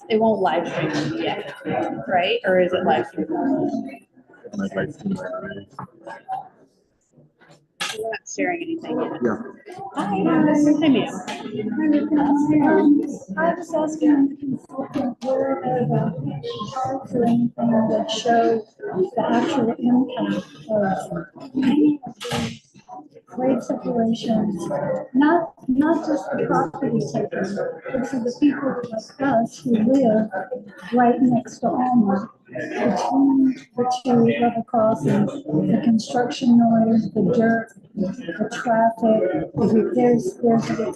It won't live stream yet, right? Or is it live stream? We're not sharing anything yet. Yeah. Hi, ma'am. I was asking the consultant where the charts or anything that show the actual impact of any of these grade separations, not just the property takers, but for the people like us who live right next to Alma, between the two level crossings, the construction noise, the dirt, the traffic.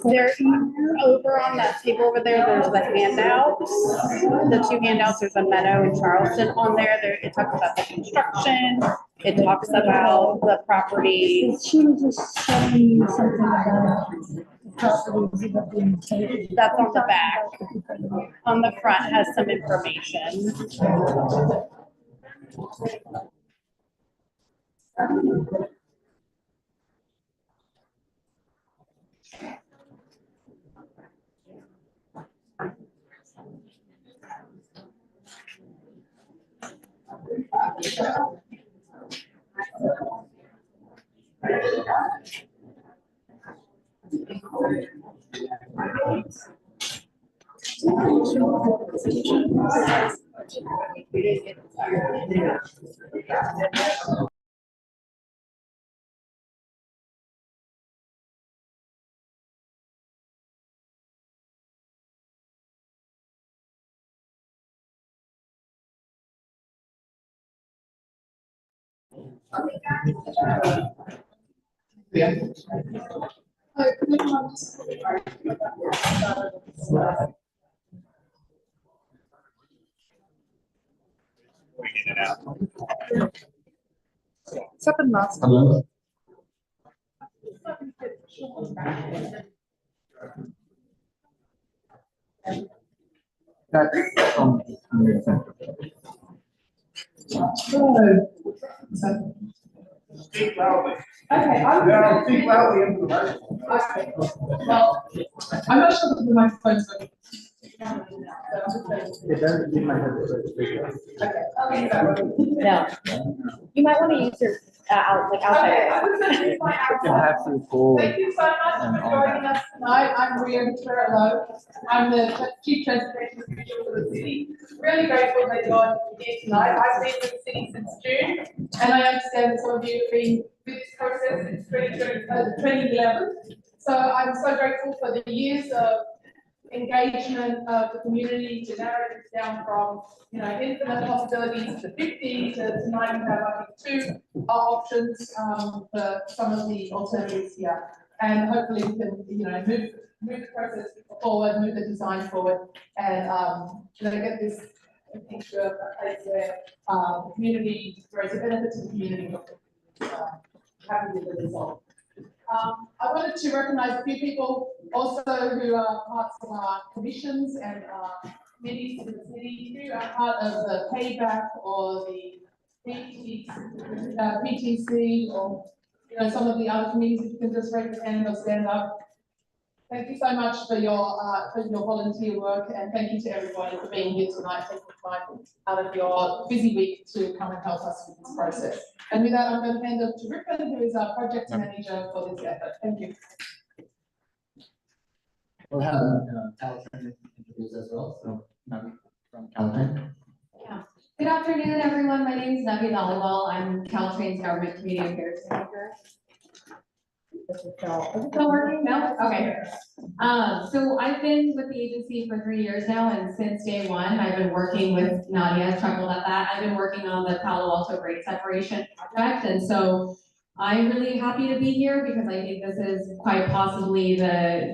There, over on that table over there, there's the handouts, the two handouts, there's a Meadow and Charleston on there. It talks about the construction, it talks about the property. She was just showing me something about the properties that are being taken. That's on the back. On the front has some information. Yeah. What's happened last time? Hello. That's from the center. Speak loudly. Okay, Speak loudly into the microphone. okay. Well, I'm not sure that the microphone's working. It doesn't in my head. Okay, okay, so. No. You might want to use your, Okay, I would say use my You outside. have to pull. Thank you so much for joining us tonight. I'm Ria Turlo. I'm the Chief Transportation Official for the city. Really grateful that you're here tonight. I've been with the city since June, and I understand that some of you have been with this process since 2011. So I'm so grateful for the years of engagement of the community to narrow this down from, infinite possibilities to 50 to tonight we have, I think, two options for some of the alternatives here. And hopefully we can, move the process forward, move the design forward, and get this picture of a place where the community, where it's a benefit to the community, happy with the result. I wanted to recognize a few people also who are parts of our commissions and committees in the city who are part of the payback or the PTC or some of the other committees. If you can just raise your hand or stand up. Thank you so much for your volunteer work, and thank you to everybody for being here tonight, taking time out of your busy week to come and help us with this process. And with that, I'm going to hand it to Rippon, who is our project manager for this effort. Thank you. We'll have Caltrain introduce as well. So, Navi from Caltrain. Yeah. Good afternoon, everyone. My name is Navi Dhaliwal. I'm Caltrain's Government Community Affairs Manager. Is it still working? No? Okay. So I've been with the agency for 3 years now, and since day one, I've been working with Nadia, chuckled at that. I've been working on the Palo Alto grade separation project, and so I'm really happy to be here because I think this is quite possibly the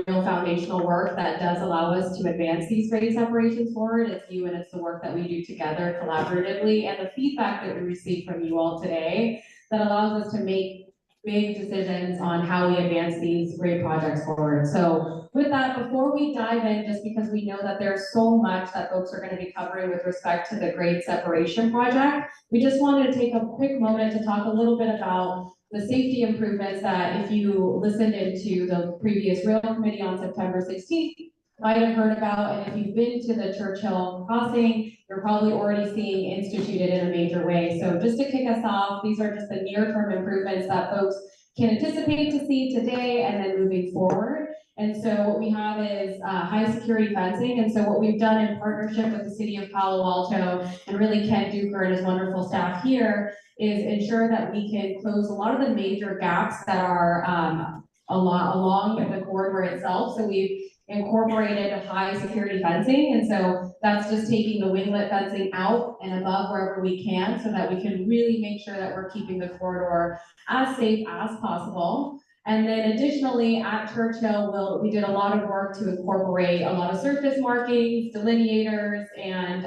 real foundational work that does allow us to advance these grade separations forward. It's you and it's the work that we do together collaboratively, and the feedback that we receive from you all today that allows us to make big decisions on how we advance these great projects forward. So with that, before we dive in, just because we know that there's so much that folks are going to be covering with respect to the grade separation project, we just wanted to take a quick moment to talk a little bit about the safety improvements that if you listened into the previous rail committee on September 16th, might have heard about, and if you've been to the Churchill crossing, you're probably already seeing instituted in a major way. So just to kick us off, these are just the near-term improvements that folks can anticipate to see today and then moving forward. And so what we have is high security fencing. And so what we've done in partnership with the city of Palo Alto and really Ken Duker and his wonderful staff here is ensure that we can close a lot of the major gaps that are along the corridor itself. So we've incorporated high security fencing. And so that's just taking the winglet fencing out and above wherever we can so that we can really make sure that we're keeping the corridor as safe as possible. And then additionally at Churchill, we did a lot of work to incorporate a lot of surface markings, delineators, and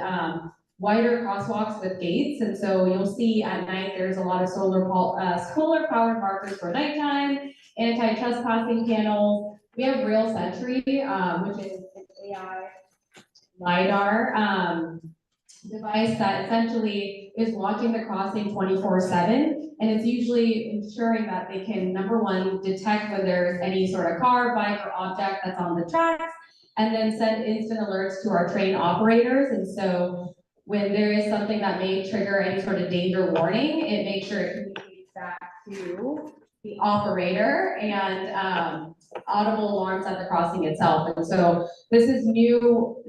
wider crosswalks with gates. And so you'll see at night, there's a lot of solar powered markers for nighttime, anti-trespassing panels. We have Rail Sentry, which is an AI LiDAR device that essentially is watching the crossing 24/7. And it's usually ensuring that they can, number one, detect when there's any sort of car, bike, or object that's on the tracks, and then send instant alerts to our train operators. And so when there is something that may trigger any sort of danger warning, it makes sure it communicates back to the operator and audible alarms at the crossing itself. And so this is new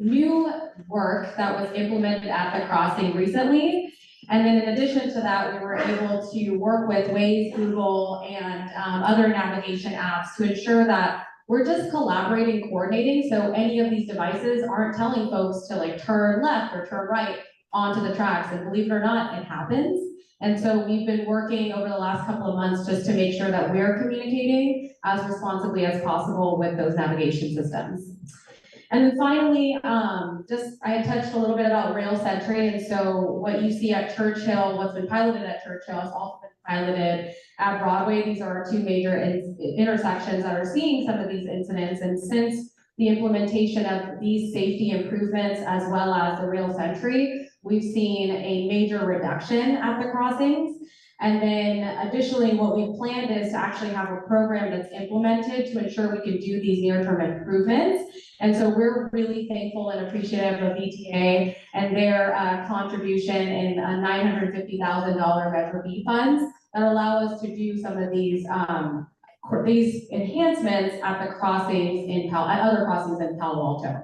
work that was implemented at the crossing recently. And then in addition to that, we were able to work with Waze, Google, and other navigation apps to ensure that we're just collaborating, coordinating, so any of these devices aren't telling folks to like turn left or turn right onto the tracks. And believe it or not, it happens. And so we've been working over the last couple of months just to make sure that we're communicating as responsibly as possible with those navigation systems. And then finally, I had touched a little bit about Rail Sentry. And so what you see at Churchill, what's been piloted at Churchill has also been piloted at Broadway. These are our two major intersections that are seeing some of these incidents. And since the implementation of these safety improvements as well as the Rail Sentry, we've seen a major reduction at the crossings. And then additionally, what we've planned is to actually have a program that's implemented to ensure we can do these near-term improvements. And so we're really thankful and appreciative of ETA and their contribution in $950,000 Metro B funds that allow us to do some of these enhancements at the crossings at other crossings in Palo Alto.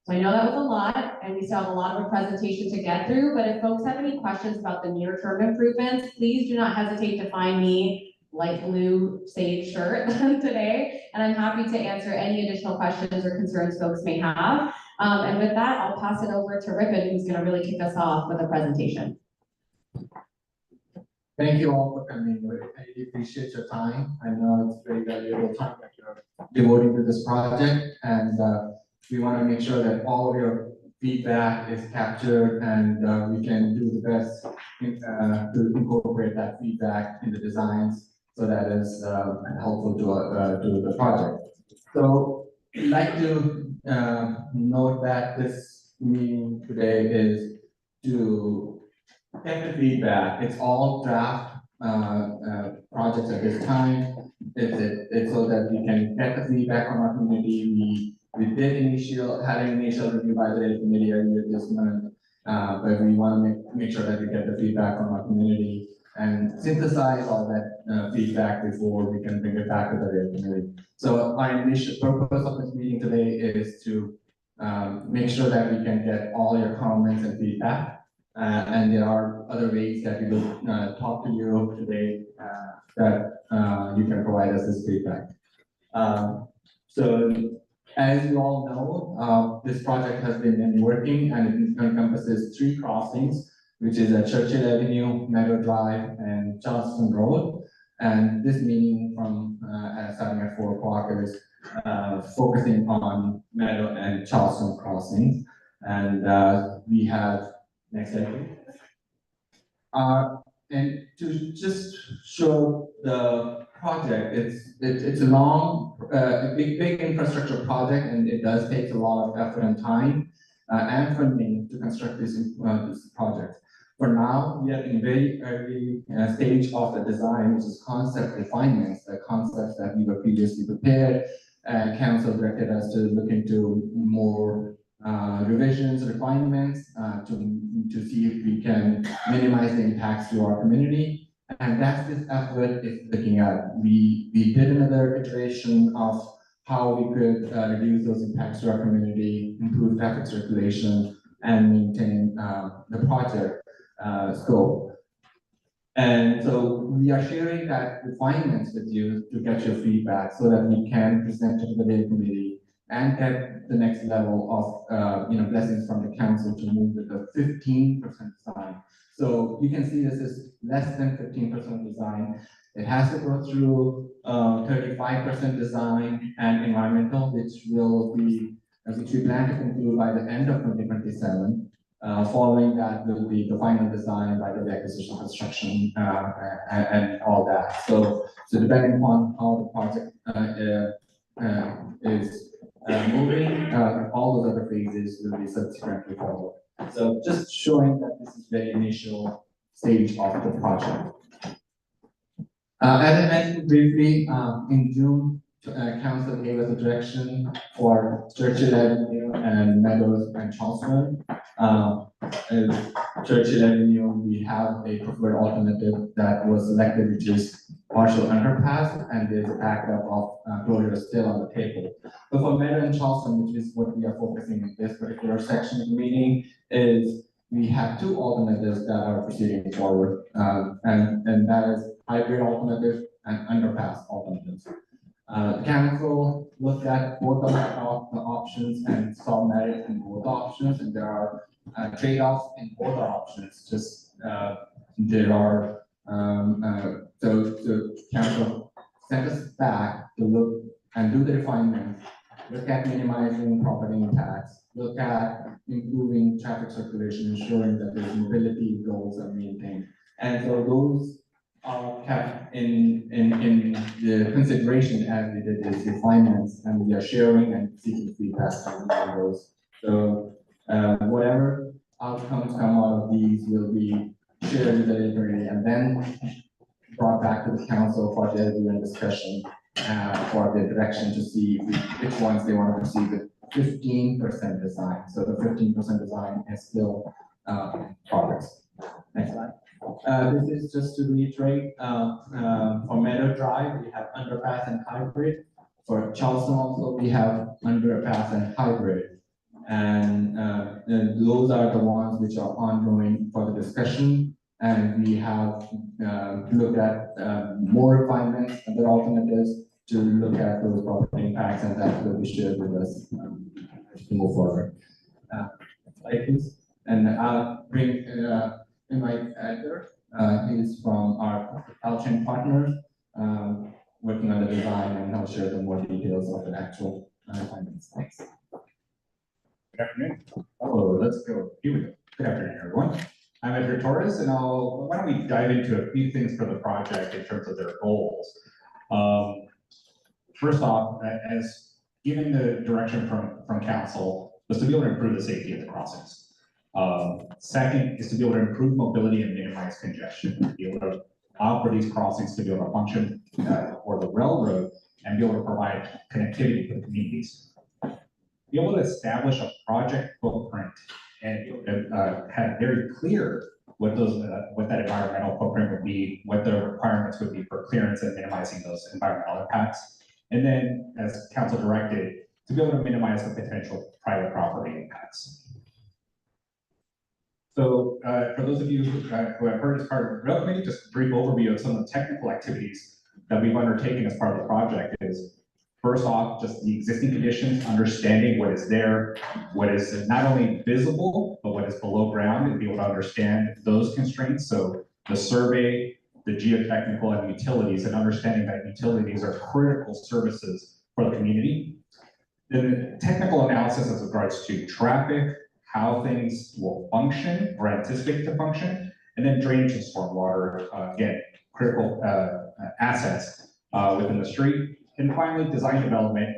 So I know that was a lot, and we still have a lot of a presentation to get through, but if folks have any questions about the near-term improvements, please do not hesitate to find me light blue sage shirt today, and I'm happy to answer any additional questions or concerns folks may have. And with that, I'll pass it over to Ripon, who's gonna really kick us off with a presentation. Thank you all for coming. I really appreciate your time. I know it's very valuable time that you're devoting to this project, and we want to make sure that all of your feedback is captured, and we can do the best to incorporate that feedback in the designs so that is helpful to the project. So I'd like to note that this meeting today is to get the feedback. It's all draft projects at this time. It's so that we can get the feedback from our community. We had an initial review by the committee earlier this month, but we want to make sure that we get the feedback from our community and synthesize all that feedback before we can bring it back to the rail committee. So our initial purpose of this meeting today is to make sure that we can get all your comments and feedback. And there are other ways that we will talk to you today that you can provide us this feedback. So as you all know, this project has been working, and it encompasses 3 crossings, which is Churchill Avenue, Meadow Drive, and Charleston Road. And this meeting from starting at 4 o'clock is focusing on Meadow and Charleston crossings. And we have, next slide please. And to just show the project, it's a long, a big infrastructure project, and it does take a lot of effort and time and funding to construct this project. For now, we are in very early stage of the design, which is concept refinements, the concepts that we were previously prepared. Council directed us to look into more revisions, refinements to see if we can minimize the impacts to our community. And that's this effort is looking at. We did another iteration of how we could reduce those impacts to our community, improve traffic circulation, and maintain the project scope. And so we are sharing that refinements with you to get your feedback so that we can present it to the data committee and get the next level of blessings from the council to move with the 15% design. So you can see this is less than 15% design. It has to go through 35% design and environmental, which we plan to conclude by the end of 2027. Following that will be the final design by the acquisition, construction, and all that. So depending on how the project is moving, all those other phases will be subsequently followed. So just showing that this is the initial stage of the project. As I mentioned briefly, in June, council gave us a direction for Churchill Avenue and Meadows and Charleston. Churchill Avenue, we have a preferred alternative that was selected, which is partial underpass, and there's a backup of closure still on the table. But for Meadow and Charleston, which is what we are focusing in this particular section of the meeting, is we have two alternatives that are proceeding forward, and that is hybrid alternative and underpass alternatives. Council looked at both of the options and saw merit in both options, and there are trade-offs in both options. Just there are so council sent us back to look and do the refinements, look at minimizing property impacts, look at improving traffic circulation, ensuring that there's mobility goals are maintained, and so those are kept in the consideration as we did these refinements, and we are sharing and seeking feedback on those. So whatever outcomes come out of these will be shared with the delivery and then brought back to the council for their review and discussion for the direction to see which ones they want to proceed with 15% design. So the 15% design is still progress. Next slide. This is just to reiterate, for Meadow Drive, we have underpass and hybrid. For Charleston also, we have underpass and hybrid. And those are the ones which are ongoing for the discussion. And we have looked at more refinements and their alternatives to look at those property impacts, and that will be shared with us to move forward. Like this. And I'll bring invite Edgar. He is from our Caltrain partners, working on the design, and I'll share the more details of the actual findings. Thanks. Good afternoon. Oh, let's go. Here we go. Good afternoon, everyone. I'm Edgar Torres, and why don't we dive into a few things for the project in terms of their goals. First off, as given the direction from council, was to be able to improve the safety of the crossings. Second is to be able to improve mobility and minimize congestion, be able to offer these crossings to be able to function for the railroad and be able to provide connectivity for the communities. Be able to establish a project footprint and have very clear what that environmental footprint would be, what the requirements would be for clearance and minimizing those environmental impacts. And then, as council directed, to be able to minimize the potential private property impacts. So for those of you who have heard as part of the rail committee, just a brief overview of some of the technical activities that we've undertaken as part of the project is, first off, just the existing conditions, understanding what is there, what is not only visible, but what is below ground, and be able to understand those constraints. So the survey, the geotechnical, and utilities, and understanding that utilities are critical services for the community. Then the technical analysis as regards to traffic, how things will function or anticipate to function, And then drainage and stormwater, again, critical assets within the street. And finally, design development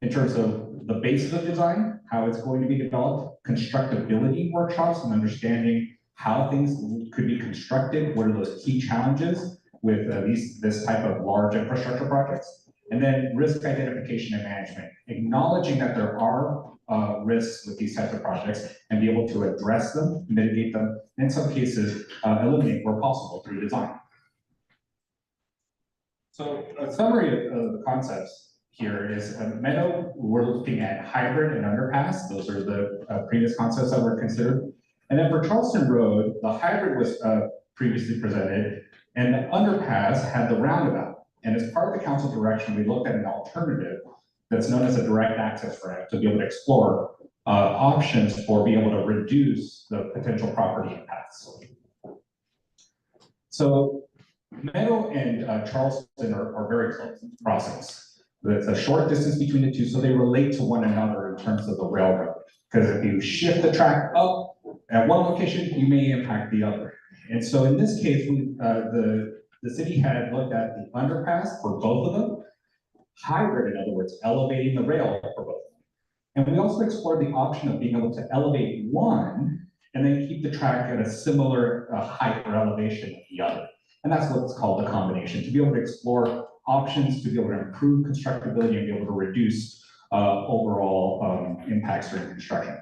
in terms of the basis of design, how it's going to be developed, constructability workshops and understanding how things could be constructed, what are those key challenges with this type of large infrastructure projects. And then risk identification and management, acknowledging that there are risks with these types of projects and be able to address them, mitigate them, and in some cases, eliminate where possible through design. So a summary of the concepts here is Meadow, we're looking at hybrid and underpass. Those are the previous concepts that were considered. And then for Charleston Road, the hybrid was previously presented, and the underpass had the roundabout. And as part of the council direction, we looked at an alternative that's known as a direct access ramp to be able to explore options for being able to reduce the potential property impacts. So Meadow and Charleston are very close crossings. There's a short distance between the two, so they relate to one another in terms of the railroad. Because if you shift the track up at one location, you may impact the other. And so in this case, the city had looked at the underpass for both of them, hybrid, in other words, elevating the rail for both. And we also explored the option of being able to elevate one and then keep the track at a similar height or elevation of the other. And that's what's called the combination, to be able to explore options, to be able to improve constructability and be able to reduce overall impacts during construction.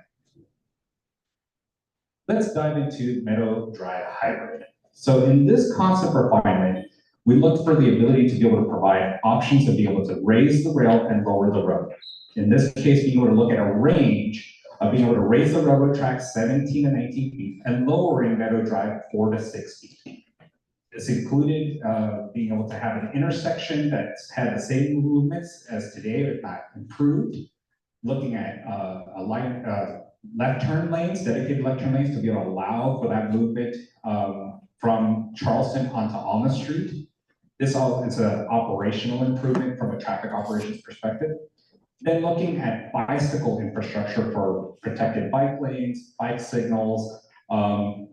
Let's dive into Meadow Drive Hybrid. So in this concept refinement, we looked for the ability to be able to provide options to be able to raise the rail and lower the road. In this case, being able to look at a range of being able to raise the railroad track 17 to 19 feet and lowering Meadow Drive 4 to 6 feet. This included being able to have an intersection that had the same movements as today, if not improved. Looking at left turn lanes, dedicated left turn lanes to be able to allow for that movement from Charleston onto Alma Street. This all is an operational improvement from a traffic operations perspective. Then looking at bicycle infrastructure for protected bike lanes, bike signals,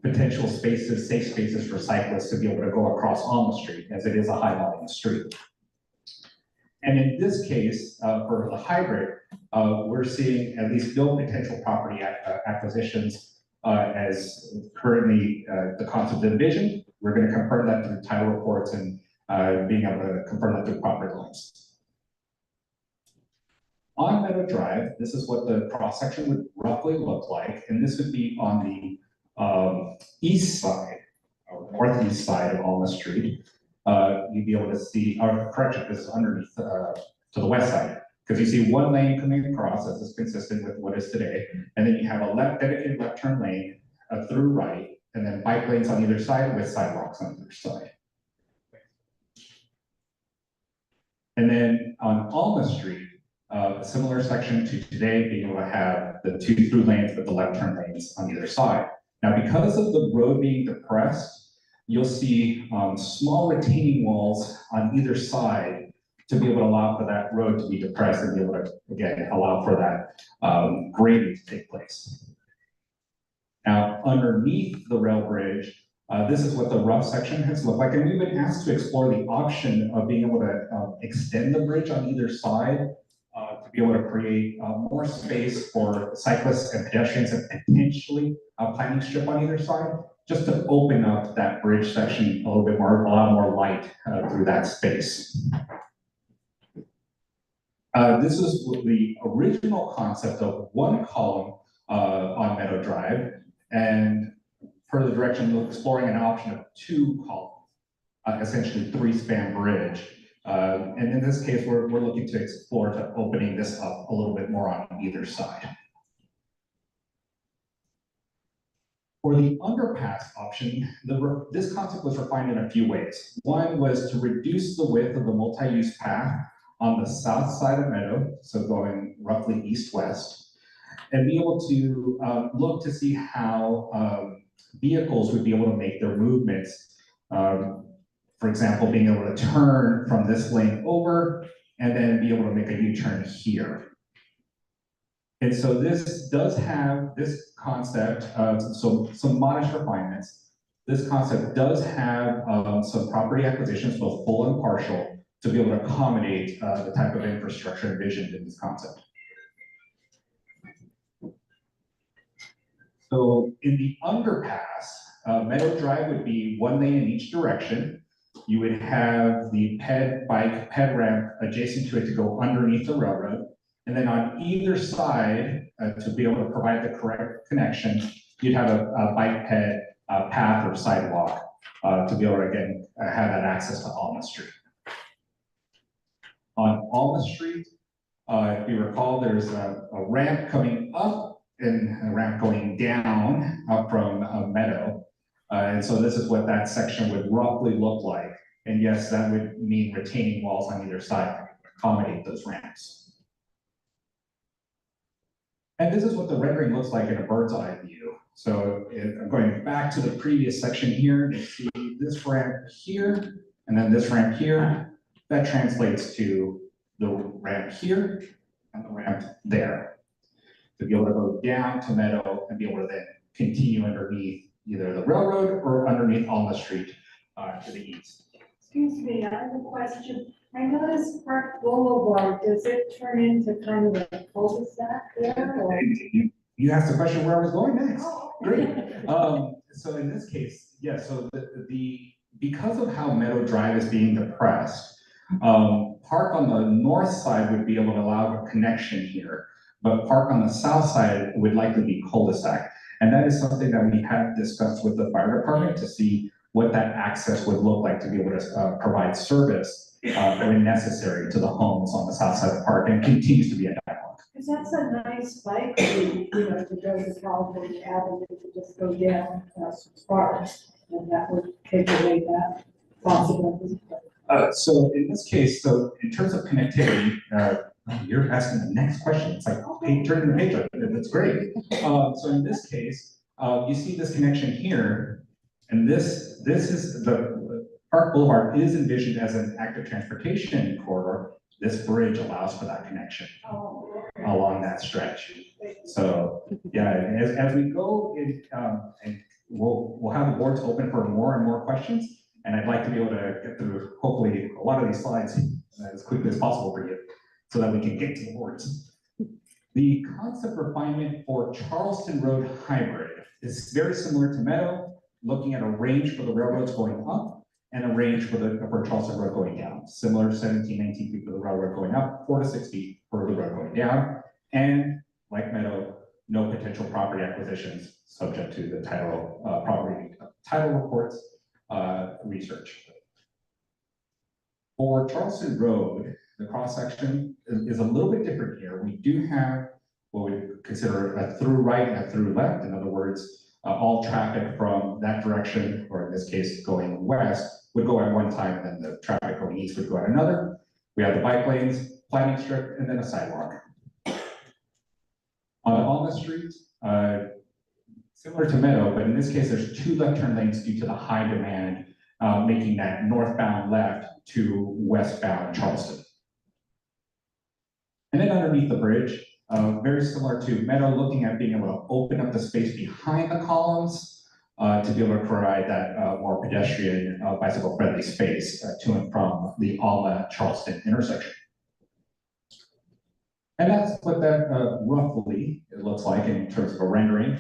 potential spaces, safe spaces for cyclists to be able to go across Alma Street, as it is a high volume street. And in this case, for the hybrid, we're seeing at least no potential property acquisitions as currently the concept envisioned. We're going to confirm that through title reports and being able to confirm that through property lines. On Meadow Drive, this is what the cross section would roughly look like, and this would be on the east side, or northeast side of Alma Street. You'd be able to see, or correction, this is underneath to the west side, because you see one lane coming across, as is consistent with what is today, and then you have a dedicated left turn lane through right, and then bike lanes on either side with sidewalks on either side. And then on Alma Street, a similar section to today, being able to have the 2 through lanes with the left turn lanes on either side. Now, because of the road being depressed, you'll see small retaining walls on either side to be able to allow for that road to be depressed and be able to, again, allow for that grading to take place. Now, underneath the rail bridge, this is what the rough section has looked like, and we've been asked to explore the option of being able to extend the bridge on either side to be able to create more space for cyclists and pedestrians and potentially a planting strip on either side, just to open up that bridge section a little bit more, allow more light through that space. This is the original concept of one column on Meadow Drive, and per the direction, exploring an option of 2 columns, essentially 3-span bridge. And in this case, we're looking to explore to opening this up a little bit more on either side. For the underpass option, this concept was refined in a few ways. One was to reduce the width of the multi-use path on the south side of Meadow, so going roughly east-west, and be able to look to see how vehicles would be able to make their movements. For example, being able to turn from this lane over and then be able to make a U-turn here. And so this does have this concept of some modest refinements. this concept does have some property acquisitions, both full and partial, to be able to accommodate the type of infrastructure envisioned in this concept. So in the underpass, Meadow Drive would be one lane in each direction. You would have the bike ramp adjacent to it to go underneath the railroad. And then on either side, to be able to provide the correct connection, you'd have a bike path or sidewalk to be able to, again, have that access to Alma Street. On Alma Street, if you recall, there's a ramp coming up and a ramp going down up from Meadow. And so this is what that section would roughly look like. And yes, that would mean retaining walls on either side to accommodate those ramps. And this is what the rendering looks like in a bird's eye view. So I'm going back to the previous section here, you see this ramp here, and then this ramp here. That translates to the ramp here and the ramp there. To be able to go down to Meadow and be able to then continue underneath either the railroad or underneath Alma Street to the east. Excuse me, I have a question. I noticed Park Boulevard, does it turn into kind of a cul-de-sac there? Or? You asked the question where I was going next. Great. So in this case, yeah, so because of how Meadow Drive is being depressed, Park on the north side would be able to allow a connection here, but Park on the south side would likely be cul-de-sac. And that is something that we have discussed with the fire department to see what that access would look like to be able to provide service when necessary to the homes on the south side of Park, and continues to be a dialogue. Because that's a nice bike route, you know, to go to California Avenue, to just go down Sparks, and that would take away that possibility. So in this case, so in terms of connectivity, you're asking the next question. It's like, turning the page up, that's great. So in this case, you see this connection here, and this is the Park Boulevard is envisioned as an active transportation corridor. This bridge allows for that connection along that stretch. So yeah, as we go in, and we'll have the boards open for more and more questions. And I'd like to be able to get through hopefully a lot of these slides as quickly as possible for you, so that we can get to the boards. The concept refinement for Charleston Road hybrid is very similar to Meadow, looking at a range for the railroads going up and a range for Charleston Road going down. Similar 17, 19 feet for the railroad going up, 4 to 6 feet for the road going down. And like Meadow, no potential property acquisitions subject to the title reports research. For Charleston Road, the cross-section is a little bit different here. We do have what we consider a through right and a through left. In other words, all traffic from that direction, or in this case, going west, would go at one time, and then the traffic going east would go at another. We have the bike lanes, planting strip, and then a sidewalk. On Alma Street, similar to Meadow, but in this case, there's 2 left turn lanes due to the high demand, making that northbound left to westbound Charleston. And then underneath the bridge, very similar to Meadow, looking at being able to open up the space behind the columns to be able to provide that more pedestrian, bicycle-friendly space to and from the Alma-Charleston intersection. And that's what that roughly it looks like in terms of a rendering,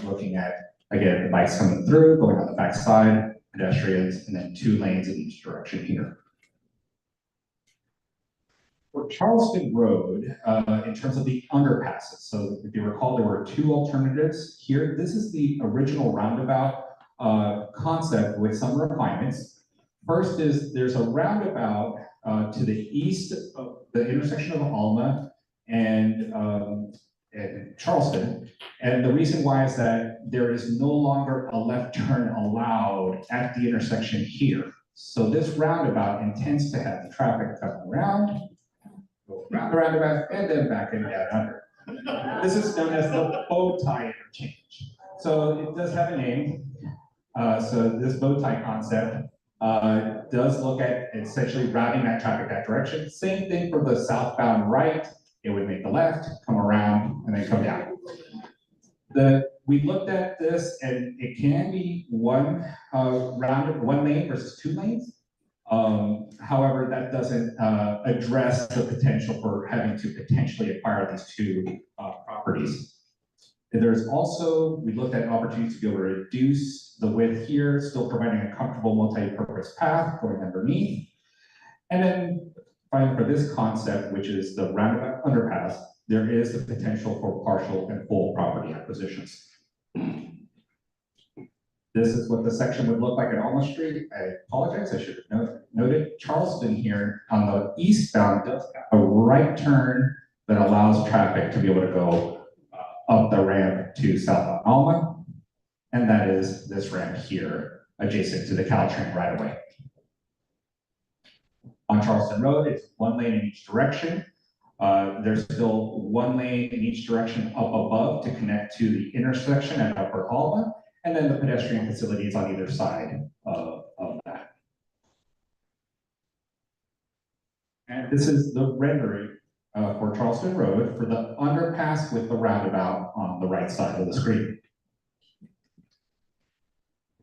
looking at, again, the bikes coming through, going on the back side, pedestrians, and then 2 lanes in each direction here. For Charleston Road, in terms of the underpasses, so if you recall, there were 2 alternatives here. This is the original roundabout concept with some refinements. First is there's a roundabout to the east of the intersection of Alma and Charleston. And the reason why is that there is no longer a left turn allowed at the intersection here. So this roundabout intends to have the traffic come around, go around the roundabout, and then back and down under. This is known as the bow tie interchange. So it does have a name. So this bow tie concept does look at essentially routing that traffic that direction. Same thing for the southbound right. It would make the left, come around, and then come down. The we looked at this and it can be one lane versus 2 lanes. However, that doesn't address the potential for having to potentially acquire these 2 properties. There's also, we looked at opportunities to be able to reduce the width here, still providing a comfortable multi-purpose path going underneath. And then finally, for this concept, which is the roundabout underpass, there is the potential for partial and full property acquisitions. This is what the section would look like at Alma Street. I apologize, I should have noted Charleston here on the eastbound does have a right turn that allows traffic to be able to go up the ramp to southbound Alma. And that is this ramp here, adjacent to the Caltrain right away. On Charleston Road, it's 1 lane in each direction. There's still 1 lane in each direction up above to connect to the intersection at Upper Alma, and then the pedestrian facilities on either side of that. And this is the rendering for Charleston Road for the underpass with the roundabout on the right side of the screen.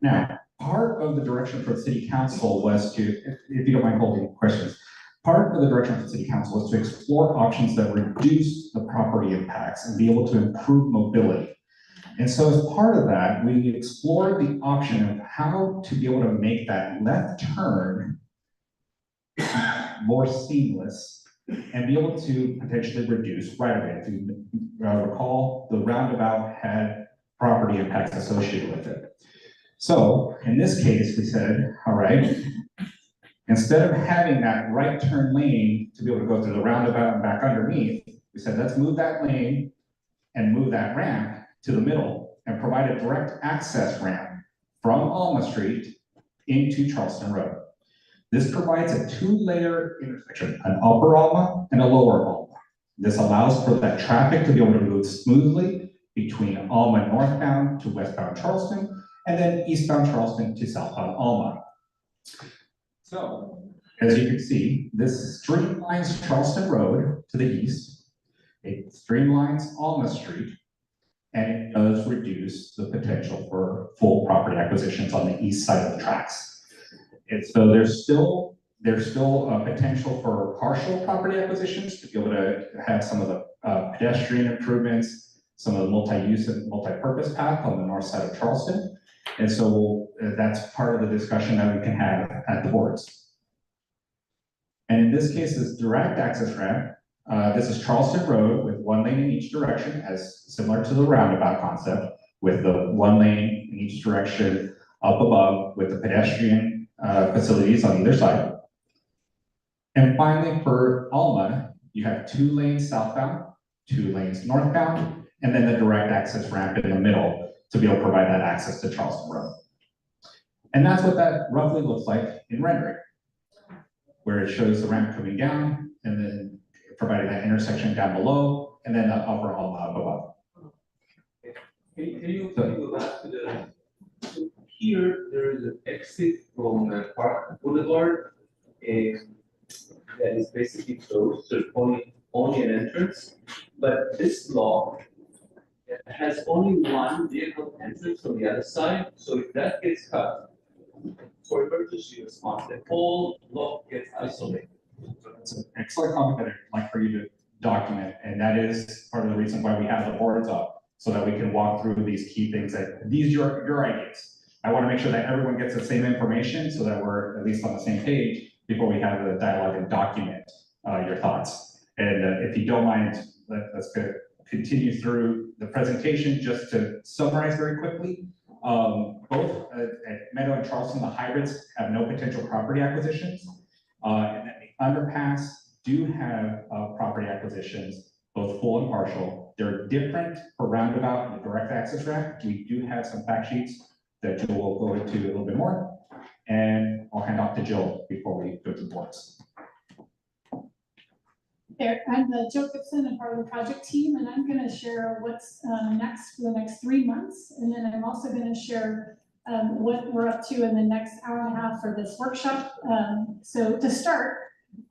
Now, part of the direction for the city council was to, if you don't mind holding questions, part of the direction for the city council was to explore options that reduce the property impacts and be able to improve mobility. And so as part of that, we explored the option of how to be able to make that left turn more seamless and be able to potentially reduce right-of-way. If you recall, the roundabout had property impacts associated with it. So in this case, we said, all right, instead of having that right turn lane to be able to go through the roundabout and back underneath, we said, let's move that lane and move that ramp to the middle and provide a direct access ramp from Alma Street into Charleston Road. This provides a 2-layer intersection, an upper Alma and a lower Alma. This allows for that traffic to be able to move smoothly between Alma northbound to westbound Charleston, and then eastbound Charleston to southbound Alma. So, as you can see, this streamlines Charleston Road to the east, it streamlines Alma Street, and it does reduce the potential for full property acquisitions on the east side of the tracks. And so there's still a potential for partial property acquisitions to be able to have some of the pedestrian improvements, some of the multi-use and multi-purpose path on the north side of Charleston. And so that's part of the discussion that we can have at the boards. And in this case, this direct access ramp, this is Charleston Road with 1 lane in each direction, as similar to the roundabout concept, with the 1 lane in each direction up above with the pedestrian facilities on either side. And finally, for Alma, you have 2 lanes southbound, 2 lanes northbound, and then the direct access ramp in the middle to be able to provide that access to Charleston Road. And that's what that roughly looks like in rendering, where it shows the ramp coming down and then providing that intersection down below, and then the upper Alma up above. Can you go back to the, so here there is an exit from Park Boulevard, and that is basically closed, so only an entrance, but this block has only 1 vehicle entrance on the other side, so if that gets cut, for emergency response, the whole block gets isolated. So that's an excellent comment that I'd like for you to document, and that is part of the reason why we have the boards up, so that we can walk through these key things that these are your ideas. I want to make sure that everyone gets the same information so that we're at least on the same page before we have the dialogue and document your thoughts. And if you don't mind, let's continue through the presentation. Just to summarize very quickly, both at Meadow and Charleston, the hybrids have no potential property acquisitions. And then the underpass do have property acquisitions, both full and partial. They're different for roundabout and the direct access ramp. We do have some fact sheets that Jill will go into a little bit more. And I'll hand off to Jill before we go to the boards. There, I'm Jill Gibson, and part of the project team, and I'm going to share what's next for the next 3 months. And then I'm also going to share what we're up to in the next hour and a half for this workshop. So to start,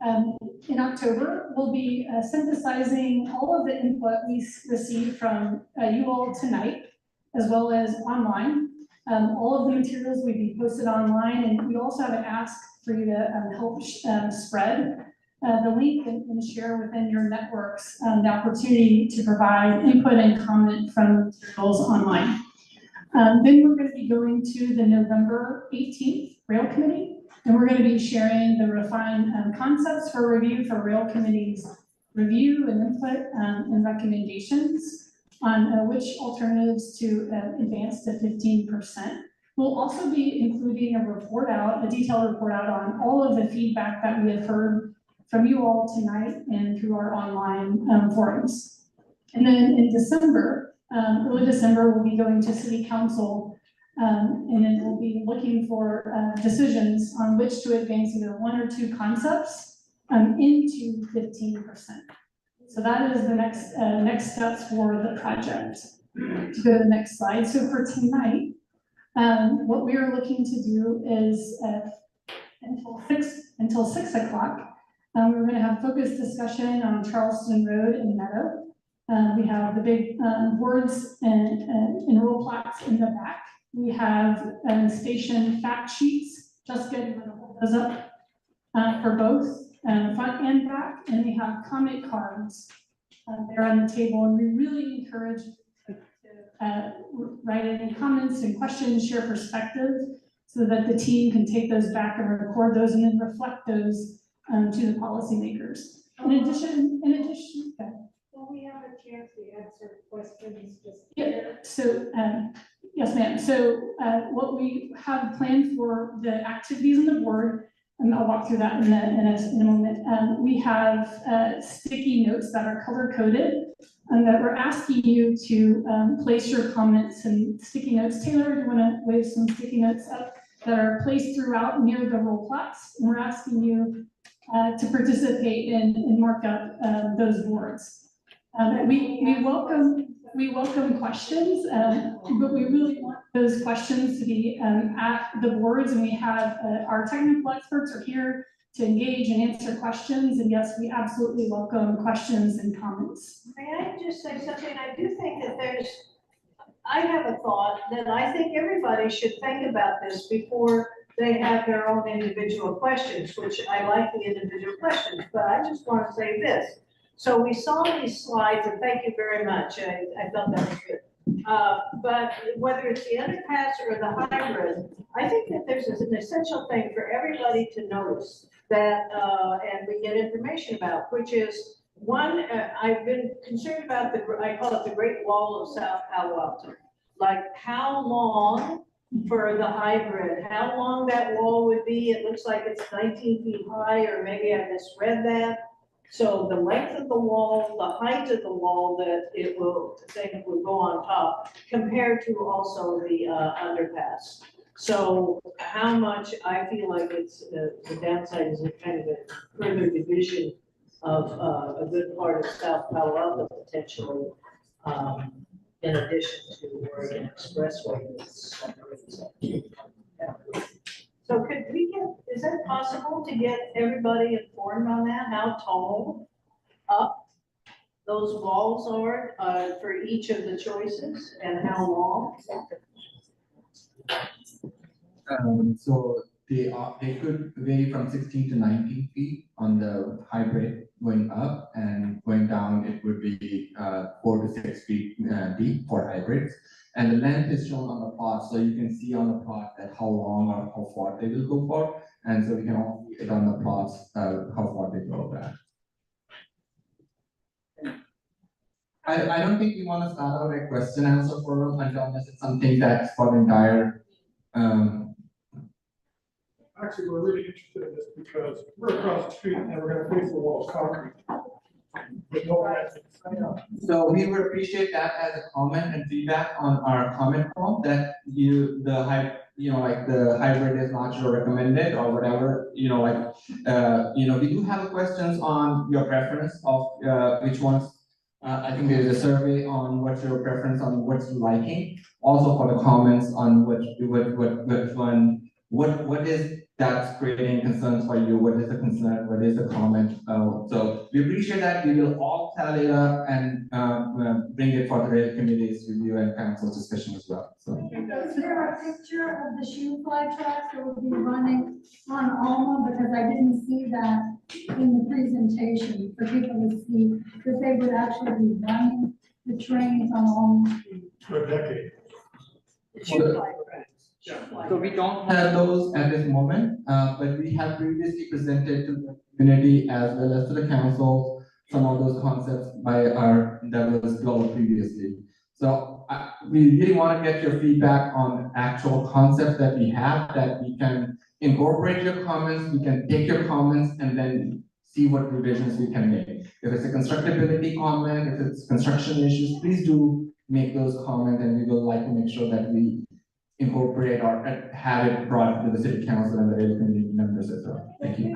in October, we'll be synthesizing all of the input we received from you all tonight as well as online. All of the materials will be posted online, and we also have an ask for you to help spread the link and share within your networks the opportunity to provide input and comment from materials online. Then we're going to be going to the November 18th Rail Committee, and we're going to be sharing the refined concepts for review for Rail Committee's review and input and recommendations on which alternatives to advance to 15%. We'll also be including a detailed report out on all of the feedback that we have heard from you all tonight and through our online forums. And then in December, early December, we'll be going to City Council, and then we'll be looking for decisions on which to advance either one or two concepts into 15%. So that is the next steps for the project. To go to the next slide. So for tonight, what we are looking to do is until 6 o'clock, we're going to have focused discussion on Charleston Road and Meadow. We have the big boards and roll plaques in the back. We have station fact sheets. Just getting rid of those up for both front and back, and we have comment cards there on the table. And we really encourage you to write any comments and questions, share perspective, so that the team can take those back and record those and then reflect those to the policymakers. In addition, okay. Well, we have a chance to answer questions just. Yeah, so, yes, ma'am. So what we have planned for the activities on the board, and I'll walk through that in a moment. We have sticky notes that are color coded, and that we're asking you to place your comments and sticky notes. Taylor, do you want to wave some sticky notes up that are placed throughout near the roll plaques? And we're asking you to participate and mark up those boards. We welcome questions, but we really want those questions to be at the boards, and we have our technical experts are here to engage and answer questions. And yes, we absolutely welcome questions and comments. May I just say something? I do think that I have a thought that I think everybody should think about this before they have their own individual questions, which I like the individual questions, but I just want to say this. So we saw these slides, and thank you very much. I thought that was good. But whether it's the underpass or the hybrid, I think that there's an essential thing for everybody to notice that, and we get information about, which is one, I've been concerned about I call it the Great Wall of South Palo Alto. Like how long for the hybrid, how long that wall would be. It looks like it's 19 feet high, or maybe I misread that. So the length of the wall, the height of the wall that it will go on top, compared to also the underpass. So how much I feel like it's the downside is a kind of a further division of a good part of South Palo Alto potentially, in addition to Oregon Expressway. So could we is it possible to get everybody informed on that? How tall up those walls are for each of the choices, and how long? So they could vary from 16 to 19 feet on the hybrid going up, and going down it would be 4 to 6 feet deep for hybrids. And the length is shown on the plot, so you can see on the plot that how long or how far they will go for, and so we can also see it on the plots how far they go back. I don't think we want to start out a question and answer forum unless it's something that's for the entire. Actually, we're really interested in this because we're across the street and we're gonna face the wall of concrete. With no access. So we would appreciate that as a comment and feedback on our comment form that the hybrid is not your recommended or whatever, we do have questions on your preference of which ones. I think there's a survey on what's your preference on what's you liking. Also for the comments on what is that's creating concerns for you, what is the concern, what is the comment. So we appreciate that. We will all tally it up and bring it for the rail committee's review and council discussion as well. So Is there a picture of the shoe fly tracks that will be running on Alma? Because I didn't see that in the presentation for people to see, that they would actually be running the trains on Alma. For a decade. So we don't have those at this moment, but we have previously presented to the community as well as to the council some of those concepts that was developed previously. So we really want to get your feedback on actual concepts that we have, that we can incorporate your comments, we can take your comments and then see what revisions we can make. If it's a constructability comment, if it's construction issues, please do make those comments, and we will like to make sure that we incorporate or have it brought to the city council and the rail community members as well. Thank you.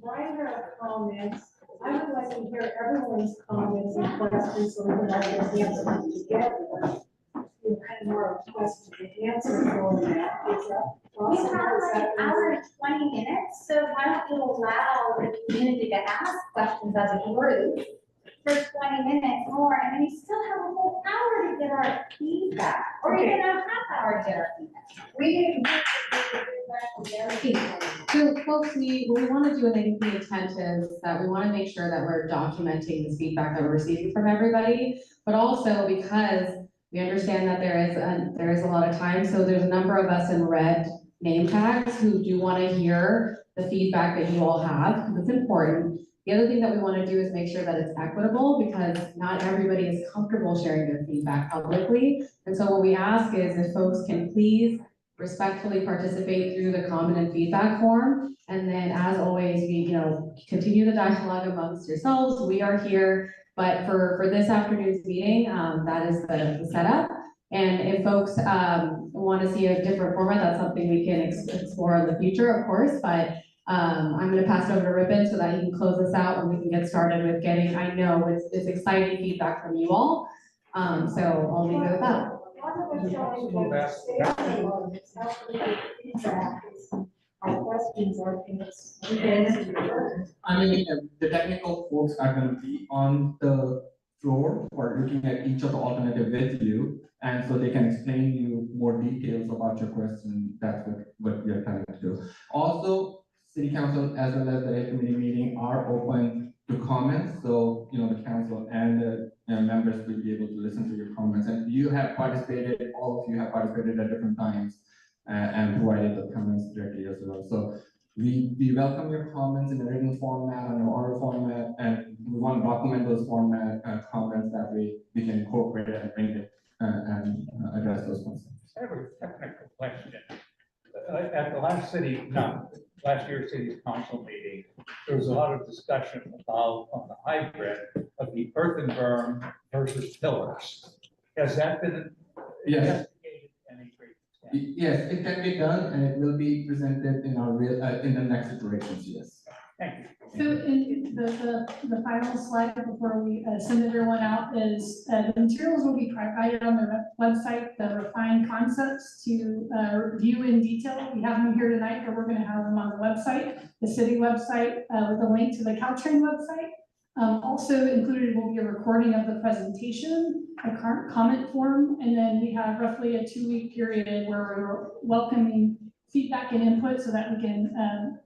Write her comments. I would like to hear everyone's comments and questions so we can all get the answers together. You kind of more question and answer format. Is that We possible? have Is like that an hour and 20 minutes, so why don't you allow the community to ask questions as a group for 20 minutes more, and then you still have a whole hour to get our feedback, or even a half hour to get our feedback. We didn't get the feedback from everybody. So folks, what we want to do, and I think the intent is that we want to make sure that we're documenting the feedback that we're receiving from everybody, but also because we understand that there is a lot of time, so there's a number of us in red name tags who do want to hear the feedback that you all have, because it's important. The other thing that we want to do is make sure that it's equitable, because not everybody is comfortable sharing their feedback publicly. And so what we ask is if folks can please respectfully participate through the comment and feedback form. And then as always, we, continue the dialogue amongst yourselves. We are here, but for this afternoon's meeting, that is the setup. And if folks want to see a different format, that's something we can explore in the future, of course, but I'm going to pass it over to Ribbon so that he can close us out and we can get started with getting, I know it's exciting feedback from you all. So I'll leave it with that. Our questions are things. I mean, the technical folks are going to be on the floor or looking at each of the alternative with you, and so they can explain you more details about your question. That's what we are trying to do. Also, City Council as well as the rail committee meeting are open to comments, so the council and the members will be able to listen to your comments. And you have participated, all of you have participated at different times and provided the comments directly as well. So we welcome your comments in a written format, on an oral format, and we want to document those comments that we can incorporate and bring it and address those concerns. I have a technical question. At the last year's city council meeting, there was a lot of discussion about on the hybrid of the earthen berm versus pillars. Has that been Yes. investigated to any great extent? Yes, it can be done, and it will be presented in our in the next iterations. Yes. Thank you. So in the final slide before we send everyone out is the materials will be provided on the website, the refined concepts to review in detail. We have them here tonight, but we're going to have them on the website, the city website, with a link to the Caltrain website. Also included will be a recording of the presentation, a comment form, and then we have roughly a 2-week period where we're welcoming feedback and input so that we can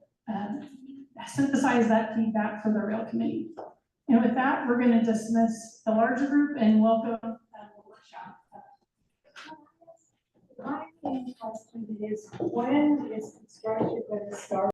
synthesize that feedback for the rail committee. And with that, we're going to dismiss the larger group and welcome the workshop. My main question is, when is construction going to start?